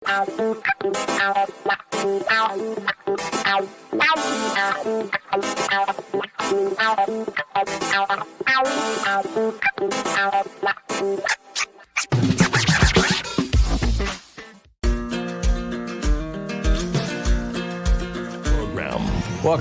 Welcome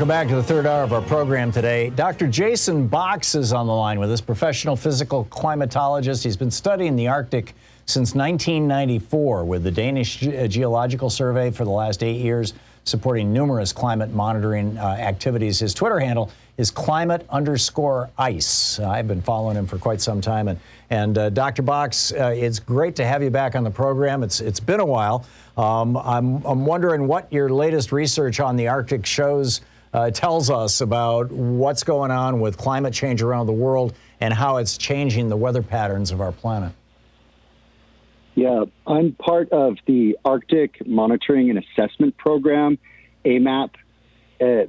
back to the third hour of our program today. Dr. Jason Box is on the line with us, professional physical climatologist. He's been studying the Arctic since 1994 with the Danish Geological Survey for the last 8 years, supporting numerous climate monitoring activities. His Twitter handle is climate_ice. I've been following him for quite some time. And Dr. Box, it's great to have you back on the program. It's been a while. I'm wondering what your latest research on the Arctic tells us about what's going on with climate change around the world and how it's changing the weather patterns of our planet. Yeah, I'm part of the Arctic Monitoring and Assessment Program, AMAP,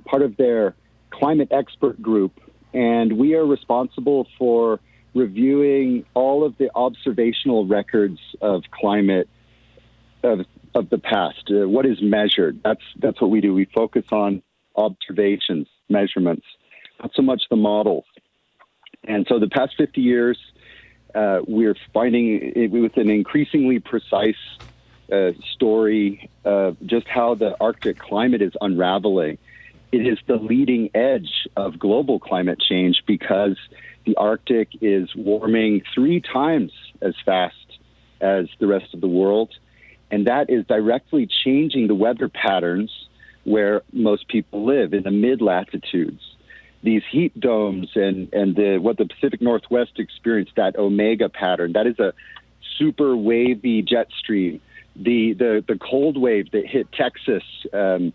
part of their climate expert group, and we are responsible for reviewing all of the observational records of climate of the past. What is measured? That's what we do. We focus on observations, measurements, not so much the models. And so the past 50 years, we're finding with an increasingly precise story of just how the Arctic climate is unraveling. It is the leading edge of global climate change because the Arctic is warming 3 times as fast as the rest of the world. And that is directly changing the weather patterns where most people live in the mid-latitudes. These heat domes and what the Pacific Northwest experienced, that omega pattern, that is a super wavy jet stream. The cold wave that hit Texas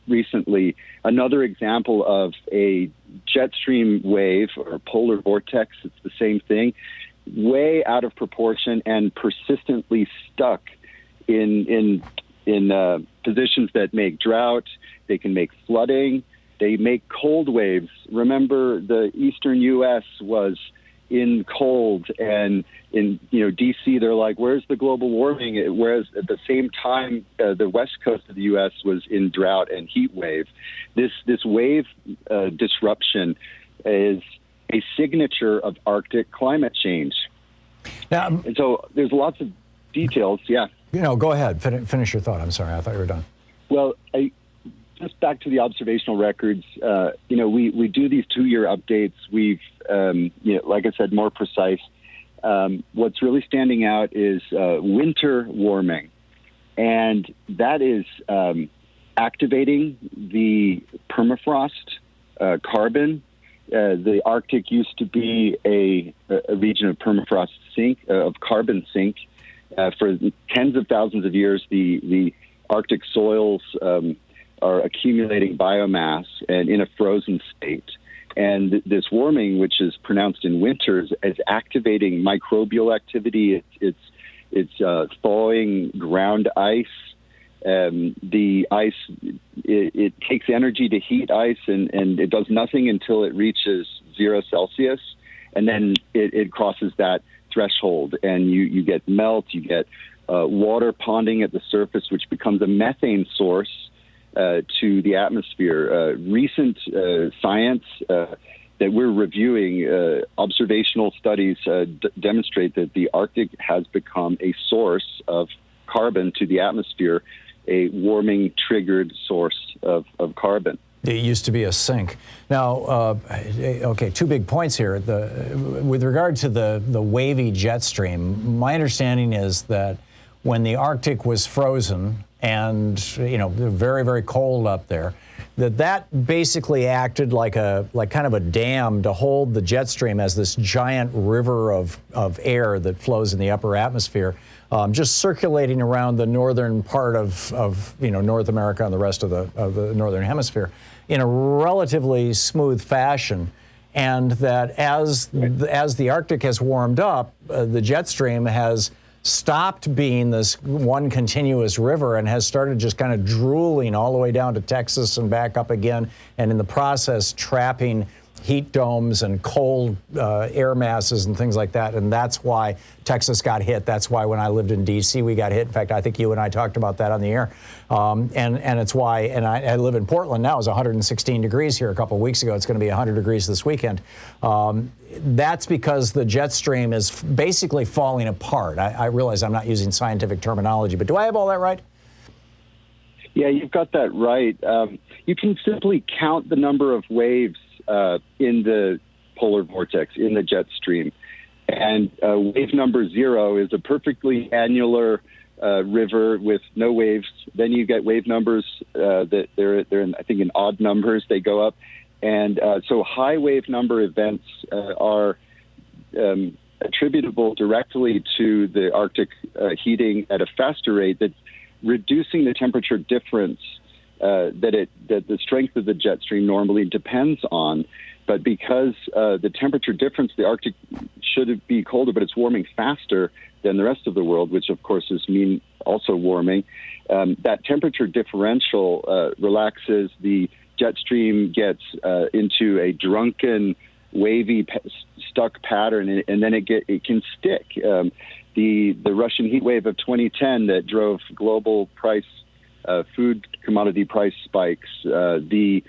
recently, another example of a jet stream wave or polar vortex. It's the same thing, way out of proportion and persistently stuck in positions that make drought. They can make flooding. They make cold waves. Remember, the eastern U.S. was in cold, and in D.C. they're like, "Where's the global warming?" Whereas at the same time, the west coast of the U.S. was in drought and heat wave. This wave disruption is a signature of Arctic climate change. Now, and so there's lots of details. Yeah. Go ahead. Finish your thought. I'm sorry. I thought you were done. Well, just back to the observational records, we do these 2-year updates. We've, like I said, more precise. What's really standing out is winter warming, and that is activating the permafrost carbon. The Arctic used to be a region of permafrost sink, of carbon sink. For tens of thousands of years, the Arctic soils are accumulating biomass and in a frozen state. And this warming, which is pronounced in winters, is activating microbial activity. It's thawing ground ice. The ice, it takes energy to heat ice, and it does nothing until it reaches 0 Celsius. And then it crosses that threshold, and you get melt, you get water ponding at the surface, which becomes a methane source to the atmosphere. Recent science that we're reviewing, observational studies demonstrate that the Arctic has become a source of carbon to the atmosphere, a warming triggered source of carbon. It used to be a sink. Now, okay, 2 big points here. With regard to the wavy jet stream, my understanding is that when the Arctic was frozen and very, very cold up there, that basically acted like kind of a dam to hold the jet stream as this giant river of air that flows in the upper atmosphere, just circulating around the northern part of North America and the rest of the northern hemisphere in a relatively smooth fashion. And that as the Arctic has warmed up, the jet stream has stopped being this one continuous river and has started just kind of drooling all the way down to Texas and back up again, and in the process trapping heat domes and cold air masses and things like that, and that's why Texas got hit. That's why when I lived in D.C. we got hit. In fact, I think you and I talked about that on the air. And it's why, and I live in Portland now. It was 116 degrees here a couple of weeks ago. It's going to be 100 degrees this weekend. That's because the jet stream is basically falling apart. I realize I'm not using scientific terminology, but do I have all that right? Yeah, you've got that right. You can simply count the number of waves in the polar vortex, in the jet stream. And wave number 0 is a perfectly annular river with no waves. Then you get wave numbers that they're in, I think, in odd numbers. They go up. And so high wave number events are attributable directly to the Arctic heating at a faster rate that's reducing the temperature difference that the strength of the jet stream normally depends on. But because the temperature difference, the Arctic should be colder, but it's warming faster than the rest of the world, which of course is also warming. That temperature differential relaxes. The jet stream gets into a drunken, wavy, stuck pattern, and then it can stick. The Russian heat wave of 2010 that drove global food commodity price spikes, the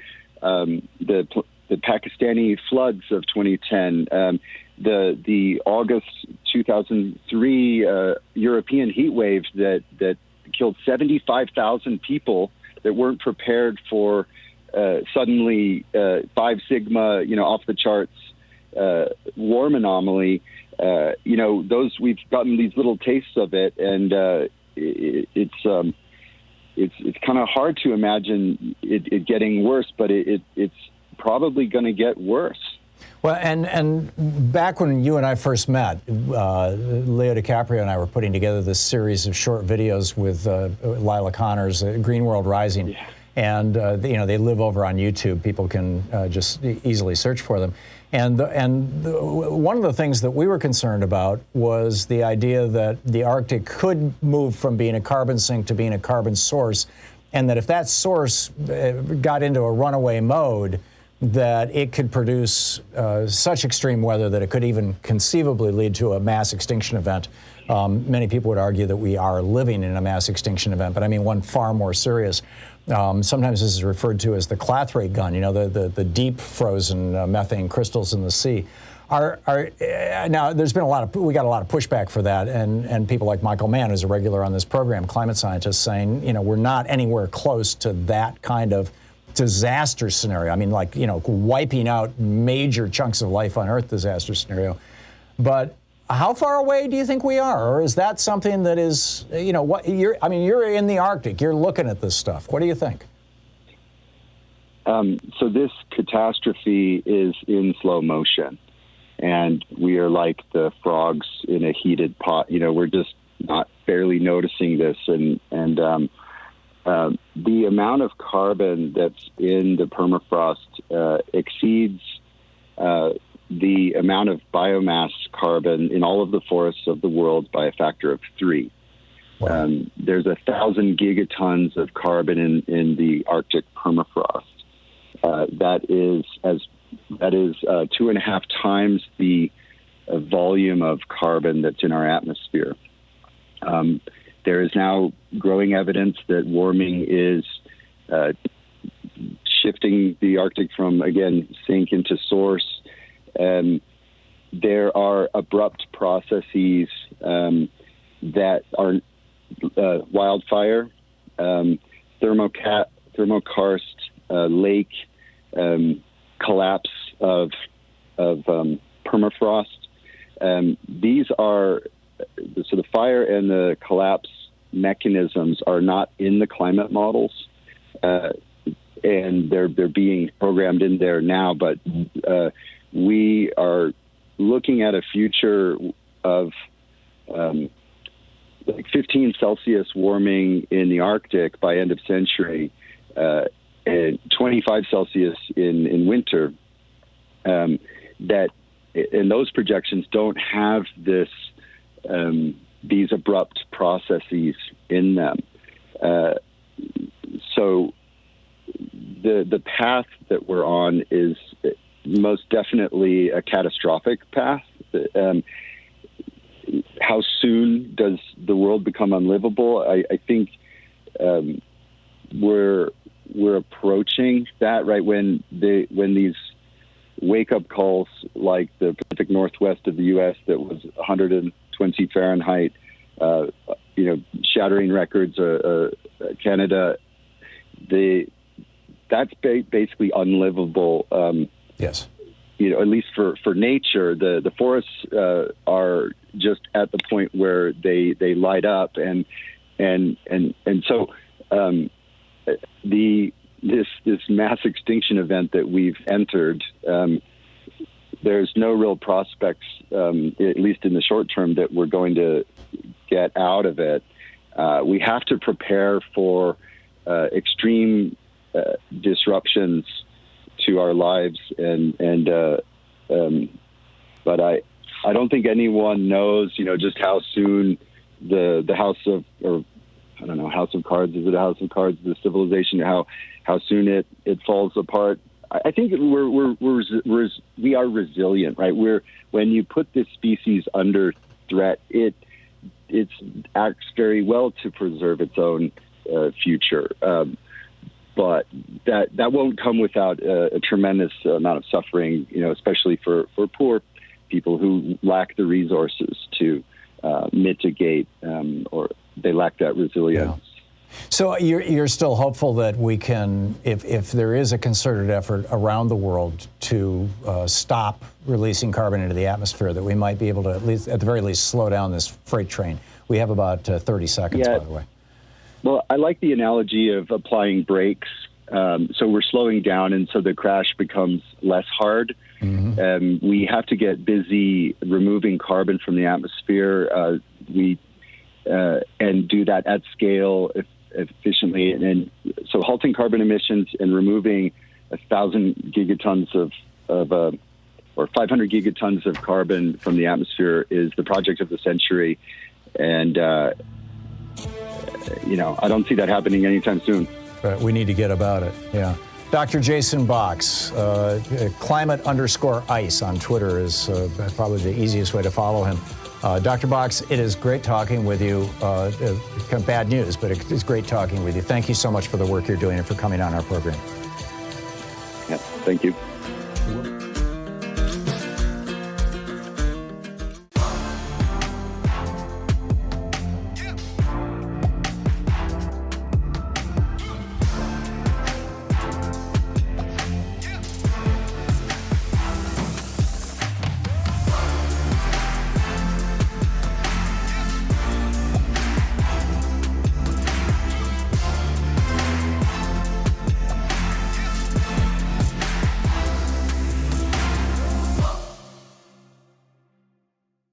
Pakistani floods of 2010, the August 2003 European heat wave that killed 75,000 people that weren't prepared for suddenly 5 sigma, off the charts warm anomaly. Those, we've gotten these little tastes of it, and it's kind of hard to imagine it getting worse, but it's probably going to get worse. Well, and back when you and I first met, Leo DiCaprio and I were putting together this series of short videos with Lila Connors, Green World Rising. Yeah. And they live over on YouTube. People can just easily search for them. And one of the things that we were concerned about was the idea that the Arctic could move from being a carbon sink to being a carbon source, and that if that source got into a runaway mode, that it could produce such extreme weather that it could even conceivably lead to a mass extinction event. Many people would argue that we are living in a mass extinction event, but I mean one far more serious. Sometimes this is referred to as the clathrate gun, the deep frozen methane crystals in the sea. Now, there's been we got a lot of pushback for that, and people like Michael Mann, who's a regular on this program, climate scientist, saying, we're not anywhere close to that kind of disaster scenario. I mean, wiping out major chunks of life on Earth disaster scenario. But how far away do you think we are? Or is that something that is, you're in the Arctic, you're looking at this stuff. What do you think? So this catastrophe is in slow motion, and we are like the frogs in a heated pot. We're just not barely noticing this, and the amount of carbon that's in the permafrost exceeds the amount of biomass carbon in all of the forests of the world by a factor of 3. Wow. There's 1,000 gigatons of carbon in the Arctic permafrost. That is 2.5 times the volume of carbon that's in our atmosphere. There is now growing evidence that warming is shifting the Arctic from, again, sink into source. There are abrupt processes that are wildfire, thermokarst, lake collapse of permafrost. These are so the fire and the collapse mechanisms are not in the climate models, and they're being programmed in there now. But we are looking at a future of like 15 Celsius warming in the Arctic by end of century, and 25 Celsius in winter. That and those projections don't have these abrupt processes in them. So the path that we're on is most definitely a catastrophic path. How soon does the world become unlivable? I think we're approaching that, right? When these wake-up calls, like the Pacific Northwest of the U.S. that was 120 Fahrenheit, shattering records. Canada, that's basically unlivable. Yes. At least for nature, the forests are just at the point where they light up, and so this mass extinction event that we've entered, there's no real prospects, at least in the short term, that we're going to get out of it. We have to prepare for extreme disruptions to our lives, but I don't think anyone knows, just how soon the House of, or I don't know, House of Cards, is it a House of Cards, the civilization, how soon it falls apart. I think we are resilient, right? When you put this species under threat, it acts very well to preserve its own future. But that won't come without a tremendous amount of suffering, especially for poor people who lack the resources to mitigate, or they lack that resilience. Yeah. So you're still hopeful that we can, if there is a concerted effort around the world to stop releasing carbon into the atmosphere, that we might be able to, at the very least, slow down this freight train. We have about 30 seconds, by the way. Well, I like the analogy of applying brakes. So we're slowing down, and so the crash becomes less hard. Mm-hmm. We have to get busy removing carbon from the atmosphere. And do that at scale efficiently. And so halting carbon emissions and removing 1,000 gigatons or 500 gigatons of carbon from the atmosphere is the project of the century. And, I don't see that happening anytime soon. But we need to get about it, yeah. Dr. Jason Box, climate_ice on Twitter is probably the easiest way to follow him. Dr. Box, it is great talking with you. Kind of bad news, but it's great talking with you. Thank you so much for the work you're doing and for coming on our program. Yeah, thank you.